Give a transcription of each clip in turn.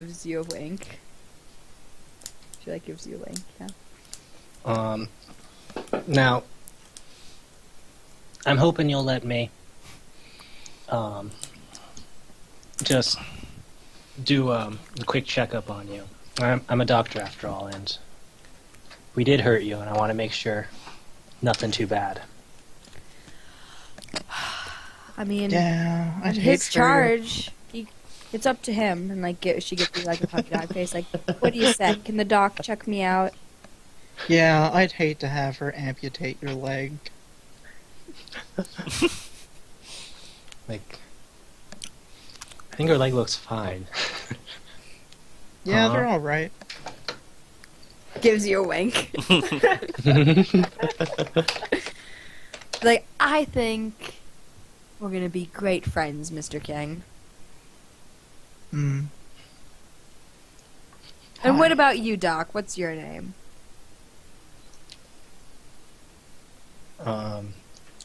Gives you a wink. She like gives you a wink, yeah. Now, I'm hoping you'll let me, just do a quick checkup on you. I'm a doctor after all, and we did hurt you, and I want to make sure nothing too bad. I mean, Yeah, I'd hate his for charge. It's up to him, and like she gives you like a puppy dog face. Like, what do you say? Can the doc check me out? Yeah, I'd hate to have her amputate your leg. Like, I think her leg looks fine. Yeah, they're all right. Gives you a wink. Like, I think we're gonna be great friends, Mr. King. Hmm. And what about you, Doc? What's your name? Um,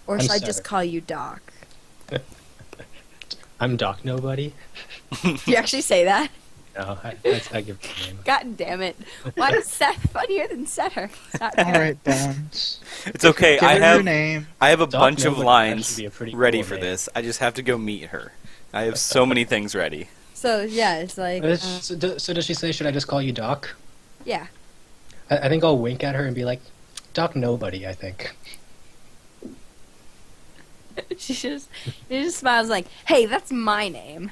Or I'm should I just sorry. call you Doc? I'm Doc Nobody. Do you actually say that? No, I give the name. God damn it. Why is Seth funnier than Setter? Alright, Bones. It's okay. Give I her your have name. a Doc bunch of Nobody lines actually be a pretty ready cool for name. this. I just have to go meet her. I have so many things ready. So, yeah, it's like, So does she say, should I just call you Doc? yeah. I think I'll wink at her and be like, Doc Nobody, I think. She just smiles like, hey, that's my name.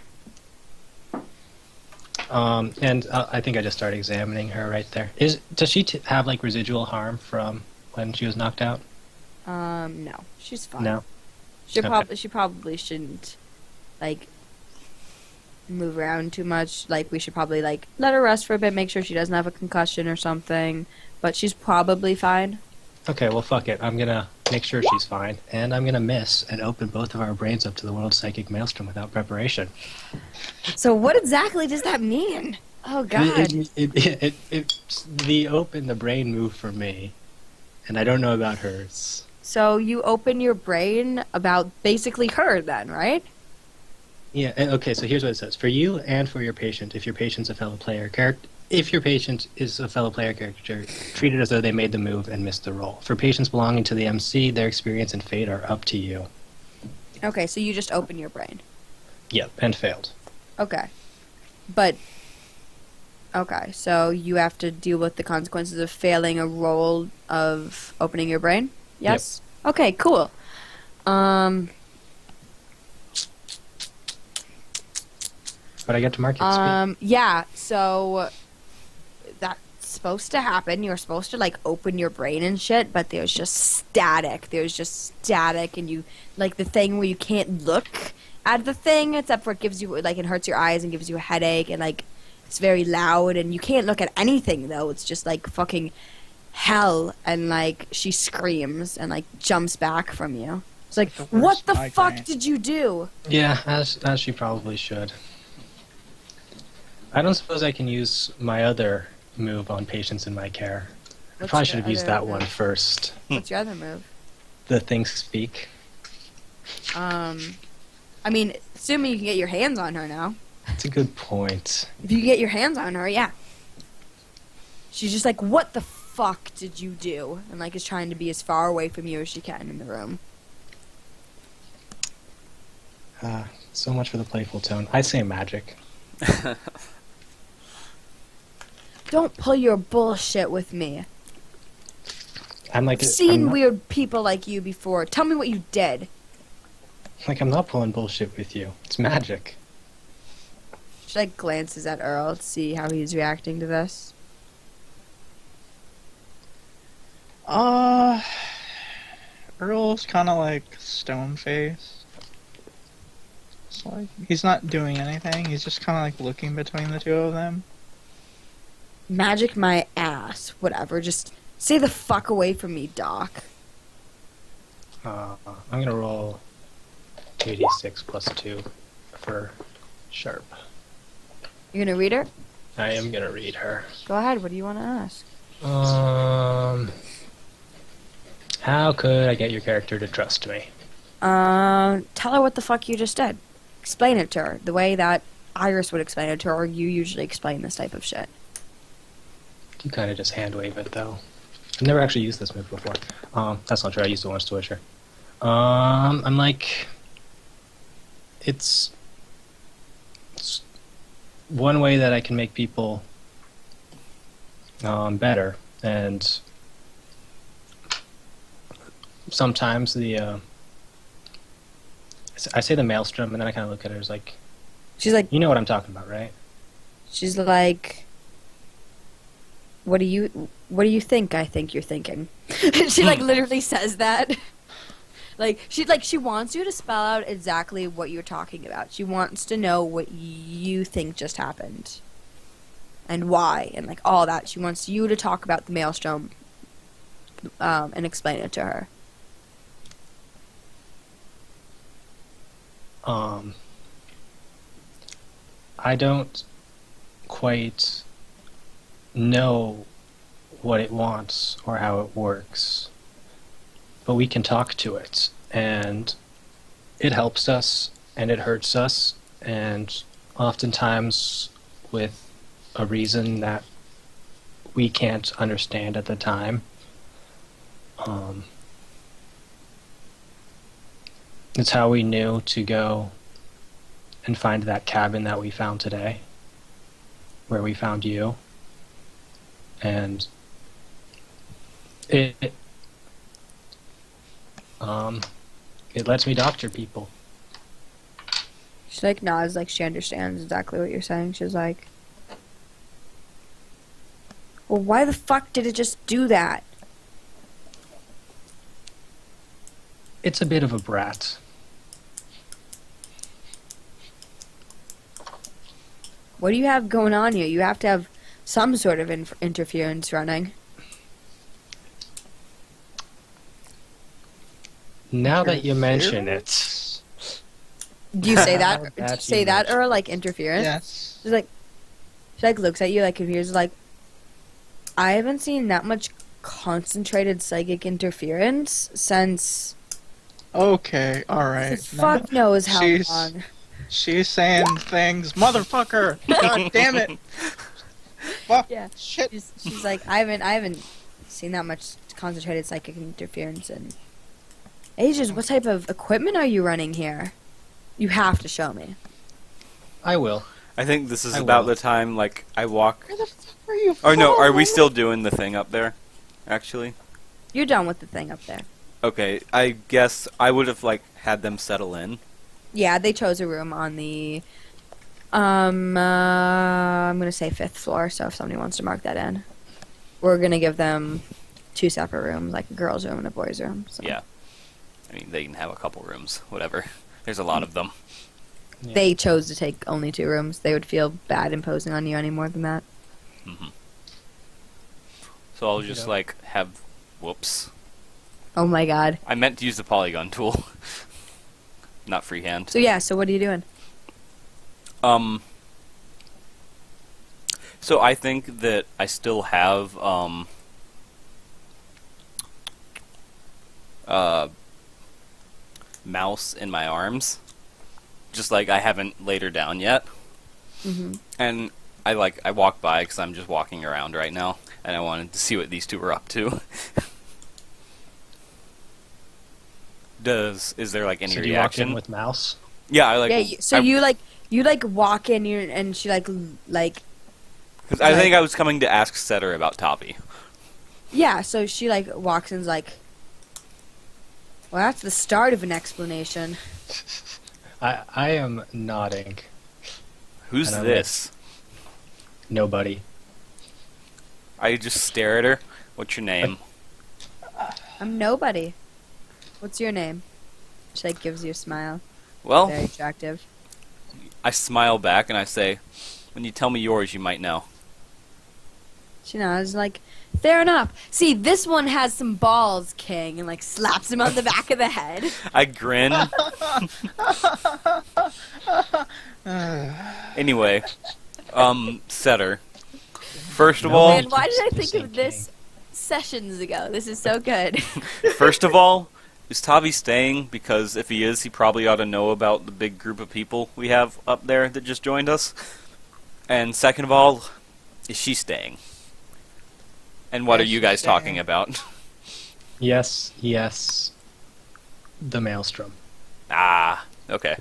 And I think I just started examining her right there. Does she have like residual harm from when she was knocked out? No. She's fine. No. She probably shouldn't, like, move around too much. Like, we should probably, like, let her rest for a bit, make sure she doesn't have a concussion or something. But she's probably fine. Okay, well fuck it. I'm gonna make sure she's fine, and I'm gonna miss and open both of our brains up to the world's psychic maelstrom without preparation. So what exactly does that mean? Oh, God. The open the brain move for me, and I don't know about hers. So you open your brain about basically her then, right? Yeah. Okay. So here's what it says: for you and for your patient, if your patient's a fellow player character. If your patient is a fellow player character, treat it as though they made the move and missed the roll. For patients belonging to the MC, their experience and fate are up to you. Okay, so you just open your brain. Yep, and failed. Okay. But, okay, so you have to deal with the consequences of failing a roll of opening your brain? Yes? Okay, cool. But I get to mark it. Yeah, so that's supposed to happen. You're supposed to, like, open your brain and shit, but there's just static. And you, like, the thing where you can't look at the thing, except for it gives you, like, it hurts your eyes and gives you a headache, and, like, it's very loud, and you can't look at anything, though. It's just, like, fucking hell, and, like, she screams and, like, jumps back from you. It's like, The worst what the migraine. fuck did you do? Yeah, as she probably should. I don't suppose I can use my other move on patients in my care. I What's probably your should have used other that one move? first. What's your other move? The things speak. I mean, assuming you can get your hands on her now. That's a good point. If you can get your hands on her, yeah. She's just like, what the fuck did you do? And, like, is trying to be as far away from you as she can in the room. So much for the playful tone. I'd say magic. Don't pull your bullshit with me. I'm like I've seen I'm not, weird people like you before. Tell me what you did. I'm not pulling bullshit with you. It's magic. She, like, glances at Earl to see how he's reacting to this. Earl's kind of like stone-faced. It's like, he's not doing anything, he's just kind of like looking between the two of them. Magic my ass. Whatever. Just stay the fuck away from me, Doc. I'm gonna roll 2d6 plus 2 for sharp. You gonna read her? I am gonna read her. Go ahead. What do you want to ask? How could I get your character to trust me? Tell her what the fuck you just did. Explain it to her the way that Iris would explain it to her, or you usually explain this type of shit? You kind of just hand wave it, though. I've never actually used this move before. That's not true. I used it once to Witcher. I'm like, it's one way that I can make people better, and sometimes I say the maelstrom, and then I kind of look at her as like, She's like, you know what I'm talking about, right? she's like, what do you think I think you're thinking? She like literally says that. She wants you to spell out exactly what you're talking about. She wants to know what you think just happened. And why, and like all that. She wants you to talk about the maelstrom and explain it to her. I don't quite know what it wants or how it works, but we can talk to it, and it helps us and it hurts us, and oftentimes with a reason that we can't understand at the time. It's how we knew to go and find that cabin that we found today, where we found you. And it lets me doctor people. She like nods, like she understands exactly what you're saying. She's like, well, why the fuck did it just do that? It's a bit of a brat. What do you have going on here? You have to have some sort of interference running. Now that you mention it, Do you say that? Now Do you that say you that, mention or like interference? Yes. She's like, she like looks at you like confused, like, I haven't seen that much concentrated psychic interference since Okay, alright. fuck knows how she's- long. She's saying things. Motherfucker! God damn it! Fuck. Yeah. Shit. She's like, I haven't seen that much concentrated psychic interference in ages. What type of equipment are you running here? You have to show me. I will. I think this is I about will. the time, like, I walk... Where the fuck are you Or no, are we from? still doing the thing up there, actually? You're done with the thing up there. Okay, I guess I would have, like, had them settle in. Yeah, they chose a room on the, I'm gonna say 5th floor, so if somebody wants to mark that in. We're gonna give them 2 separate rooms, like a girl's room and a boy's room. So. Yeah. I mean, they can have a couple rooms, whatever. There's a lot of them. Yeah. They chose to take only 2 rooms. They would feel bad imposing on you any more than that. Hmm. So I'll You just, know. like, have... Whoops. Oh my god. I meant to use the polygon tool. Not freehand. So yeah, so what are you doing? So I think that I still have, mouse in my arms. Just like I haven't laid her down yet. Mm-hmm. And I walk by because I'm just walking around right now. And I wanted to see what these two are up to. Is there like any So do you walk reaction? in with mouse? Yeah, I like. Yeah, you walk in and she like 'cause I think I was coming to ask Setter about Toppy. yeah, so she like walks in's like, well, that's the start of an explanation. I am nodding. Who's And I'm this? Nobody. I just stare at her. What's your name? I'm nobody. What's your name? She like gives you a smile. Well, Very attractive. I smile back and I say, when you tell me yours, you might know. She nods like, fair enough. See, this one has some balls, King, and like slaps him on the back of the head. I grin. Anyway, Setter. First of No all, Man, why did I think Same of this sessions ago? This is so good. first of all, Is Tavi staying? Because if he is, he probably ought to know about the big group of people we have up there that just joined us. And second of all, is she staying? And what Yeah, are you she's guys staying. talking about? Yes, yes. The Maelstrom. Ah, okay.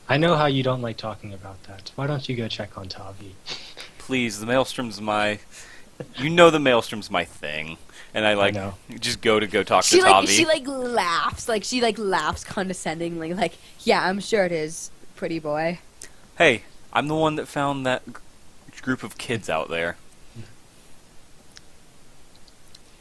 I know how you don't like talking about that. Why don't you go check on Tavi? Please, the Maelstrom's my... You know the Maelstrom's my thing. And I know. just go talk She to Tavi. she laughs condescendingly, like, yeah, I'm sure it is, pretty boy. Hey, I'm the one that found that group of kids out there.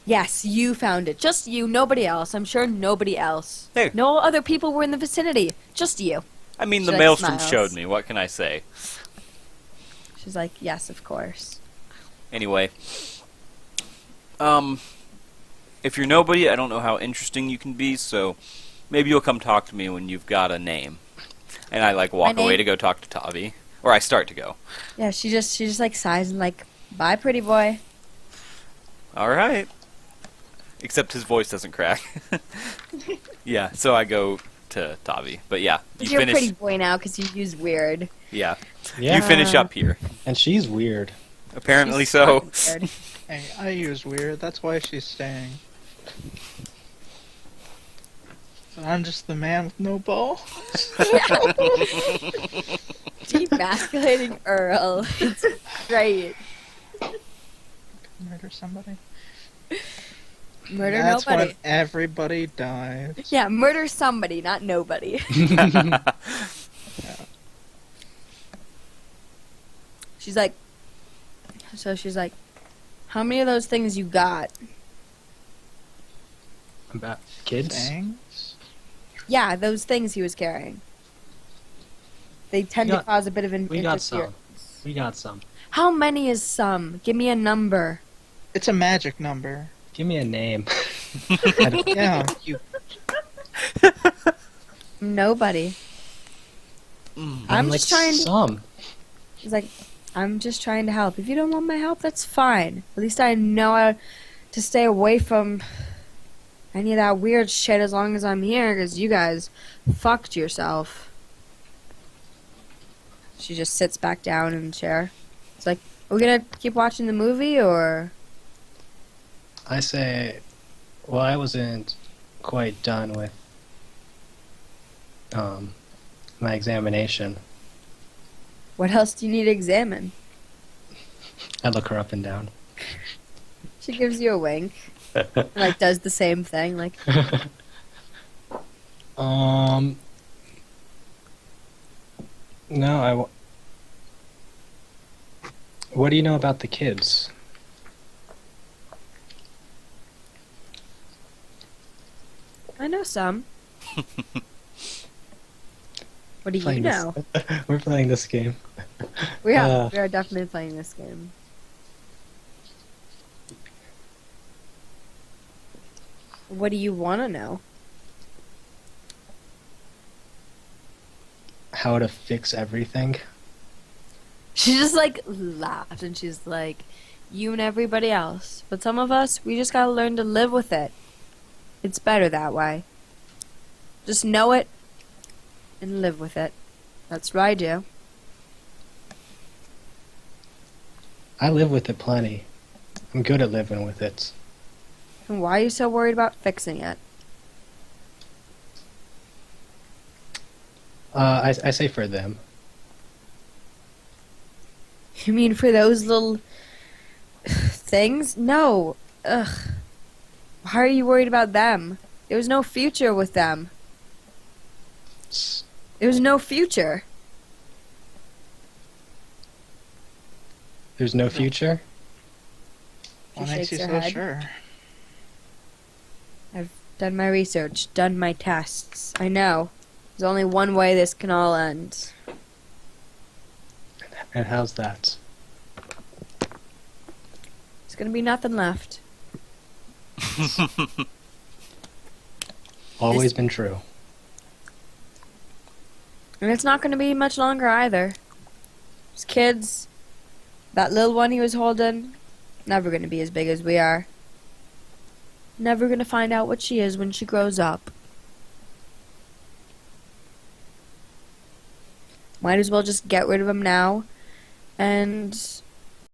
Yes, you found it. Just you, nobody else. I'm sure nobody else. Hey. No other people were in the vicinity. Just you. I mean, She, the like, Maelstrom smiles. showed me. What can I say? She's like, yes, of course. Anyway. If you're nobody, I don't know how interesting you can be, so maybe you'll come talk to me when you've got a name. And I, walk My away name- to go talk to Tavi. Or I start to go. Yeah, she just like sighs and like, bye, pretty boy. Alright. Except his voice doesn't crack. Yeah, so I go to Tavi. But yeah, But you you're a finish. pretty boy now because you use weird. Yeah. Yeah, You finish up here. and she's weird. Apparently She's so. fucking weird. Hey, I use weird. That's why she's staying. I'm just the man with no ball. Demasculating Earl. It's great. Murder somebody. Murder That's nobody. when everybody dies. Yeah, murder somebody, not nobody. She's like, how many of those things you got? About kids? Thanks. Yeah, those things he was carrying. They tend We to got- cause a bit of an We got some. interference. We got some. How many is some? Give me a number. It's a magic number. Give me a name. I don't- Yeah, you. Nobody. Mm. I'm like just trying to. some. He's like, I'm just trying to help. If you don't want my help, that's fine. At least I know how to stay away from any of that weird shit as long as I'm here, because you guys fucked yourself. She just sits back down in the chair. It's like, are we gonna keep watching the movie, or? I say, well, I wasn't quite done with my examination. What else do you need to examine? I look her up and down. She gives you a wink. And, like, does the same thing. Like, No, what do you know about the kids? I know some. What do you Playing this- know? We're playing this game. We Uh, are definitely playing this game. What do you want to know? How to fix everything? She just like laughed and she's like, you and everybody else. But some of us, we just gotta learn to live with it. It's better that way. Just know it and live with it. That's what I do. I live with it plenty. I'm good at living with it. And why are you so worried about fixing it? I say for them. You mean for those little things? No. Ugh. Why are you worried about them? There was no future with them. It's- There was no future. There's no future? What She makes you shakes so her head. sure? I've done my research, done my tests. I know. There's only one way this can all end. And how's that? There's gonna be nothing left. Always been true. And it's not gonna be much longer either. These kids, that little one he was holding, never gonna be as big as we are. Never gonna find out what she is when she grows up. Might as well just get rid of him now and